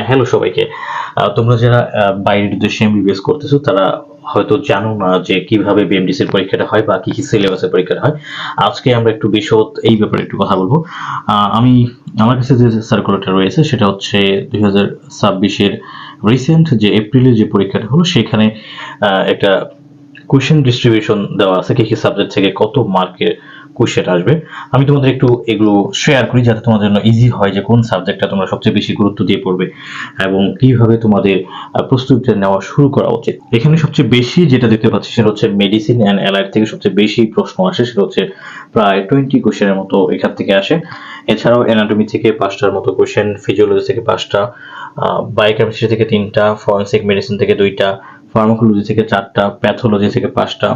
Hello সবাইকে। তোমরা যারা বাইরের দেশে এমবিবিএস করতেছো তারা হয়তো জানো না যে কিভাবে বিএমডিসির পরীক্ষাটা হয় বা কি সিলেবাসের পরীক্ষাটা হয়। আজকে আমরা একটু বিশদ এই ব্যাপারে একটু কথা বলবো। আমি আমার কাছে যে সার্কুলারটা রয়েছে সেটা হচ্ছে 2026-এর রিসেন্ট যে এপ্রিলে যে পরীক্ষাটা হলো সেখানে একটা কোয়েশ্চেন ডিস্ট্রিবিউশন দেওয়া আছে কি কি সাবজেক্ট থেকে কত মার্কের কোয়েশ্চেন আসবে। আমি তোমাদের একটু এগুলো শেয়ার করি যাতে তোমাদের জন্য ইজি হয় যে কোন সাবজেক্টটা তোমরা সবচেয়ে বেশি গুরুত্ব দিয়ে পড়বে এবং কিভাবে তোমাদের প্রস্তুতিটা নেওয়া শুরু করা উচিত। এখানে সবচেয়ে বেশি যেটা দেখতে পাচ্ছি সেটা হচ্ছে মেডিসিন অ্যান্ড অ্যালাইড থেকে সবচেয়ে বেশি প্রশ্ন আসে, সেটা হচ্ছে প্রায় 20 কোয়েশ্চেনের মতো এখান থেকে আসে। এছাড়াও অ্যানাটমি থেকে 5টার মতো কোয়েশ্চেন, ফিজিওলজি থেকে 5টা, বায়োকেমিস্ট্রি থেকে 3টা, ফরেনসিক মেডিসিন থেকে 2টা, ফার্মাকোলজি থেকে 4টা, প্যাথোলজি থেকে 5টা,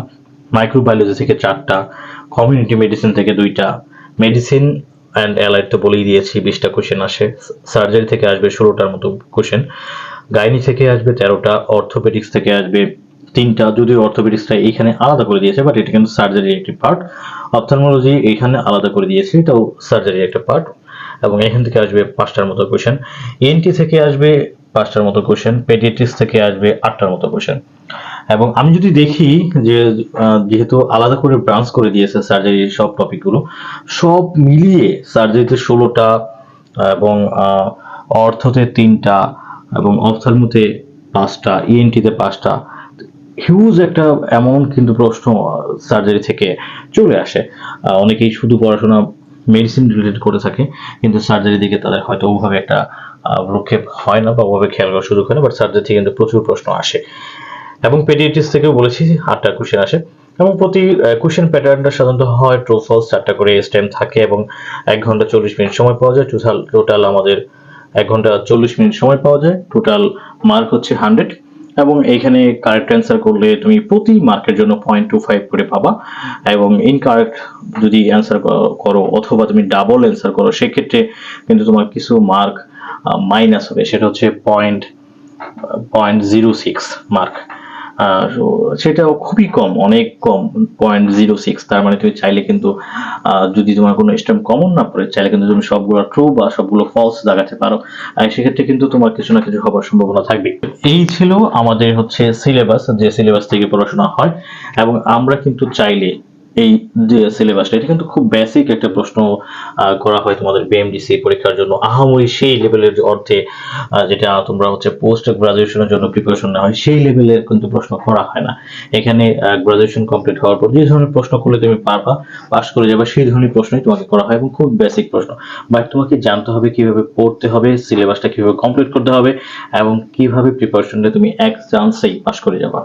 মাইক্রোবায়োলজি থেকে 4টা, কমিউনিটি মেডিসিন থেকে 2টা, মেডিসিন অ্যান্ড অ্যালাইড তো বলেই দিয়েছি 20টা কোশ্চেন আসে, সার্জারি থেকে আসবে 16টার মতো কোশ্চেন, গাইনি থেকে আসবে 13টা, অর্থোপেডিক্স থেকে আসবে 3টা, যদিও অর্থোপেডিক্সটা এইখানে আলাদা করে দিয়েছে বাট এটা কিন্তু সার্জারির একটি পার্ট। অপথলমোলজি এইখানে আলাদা করে দিয়েছে, এটাও সার্জারির একটা পার্ট, এবং এখান থেকে আসবে 5টার মতো কোশ্চেন। এনটি থেকে আসবে 5টার মতো কোশ্চেন, পেডিয়াট্রিক্স থেকে আসবে 8টার মতো কোশ্চেন। এবং আমি যদি দেখি যে যেহেতু আলাদা করে ব্রাঞ্চ করে দিয়েছে সার্জারির সব টপিকগুলো, সব মিলিয়ে সার্জারিতে 16টা এবং অর্থোতে 3টা এবং অপথলমোতে 5টা, ইএনটিতে 5টা, হিউজ একটা অ্যামাউন্ট কিন্তু প্রশ্ন সার্জারি থেকে চলে আসে। অনেকেই শুধু পড়াশোনা মেডিসিন রিলেটেড করে থাকে কিন্তু সার্জারির দিকে তাদের হয়তো ওভাবে একটা ভ্রুক্ষেপ হয় না বা ওভাবে খেয়াল করার সুযোগ হয় না, বাট সার্জারি থেকে কিন্তু প্রচুর প্রশ্ন আসে। এবং পেডিয়াট্রিক্স থেকেও বলেছি 8টা কোশ্চেন আসে, এবং প্রতি কোশ্চেন প্যাটার্নটা সাধারণত হয় ট্রু ফলস, 4টা করে স্টেম থাকে এবং 1 ঘন্টা 40 মিনিট সময় পাওয়া যায়। টোটাল আমাদের 1 ঘন্টা 40 মিনিট সময় পাওয়া যায়। টোটাল মার্ক হচ্ছে 100, এবং এইখানে কারেক্ট অ্যান্সার করলে তুমি প্রতি মার্কের জন্য 0.25 করে পাবা, এবং ইনকারেক্ট যদি অ্যান্সার করো অথবা তুমি ডাবল অ্যান্সার করো সেক্ষেত্রে কিন্তু তোমার কিছু মার্ক মাইনাস হবে, সেটা হচ্ছে 0.06 মার্ক। সেটাও খুবই কম, অনেক কম, 0.06। তার মানে তুমি চাইলে কিন্তু যদি তোমার কোনো স্টেম কমন না পড়ে চাইলে কিন্তু তুমি সবগুলো ট্রু বা সবগুলো ফলস লাগাতে পারো, আর সেক্ষেত্রে কিন্তু তোমার কিছু না কিছু হবার সম্ভাবনা থাকবে। এই ছিল আমাদের হচ্ছে সিলেবাস, যে সিলেবাস থেকে পড়াশোনা হয়, এবং আমরা কিন্তু চাইলে এই যে সিলেবাসটা এটা কিন্তু খুব বেসিক একটা প্রশ্ন করা হয় তোমাদের বিএমডিসি পরীক্ষার জন্য, আহামরি সেই লেভেলের অর্থে যেটা তোমরা হচ্ছে পোস্ট গ্রাজুয়েশনের জন্য প্রিপারেশন নেওয়া হয় সেই লেভেলের কিন্তু প্রশ্ন করা হয় না। এখানে গ্রাজুয়েশন কমপ্লিট হওয়ার পর যে ধরনের প্রশ্ন করলে তুমি পারবা, পাস করে যাবে, সেই ধরনের প্রশ্নই তোমাকে করা হয় এবং খুব বেসিক প্রশ্ন। বাট তোমাকে জানতে হবে কিভাবে পড়তে হবে, সিলেবাসটা কিভাবে কমপ্লিট করতে হবে এবং কিভাবে প্রিপারেশন নিয়ে তুমি এক চান্সেই পাস করে যাবা।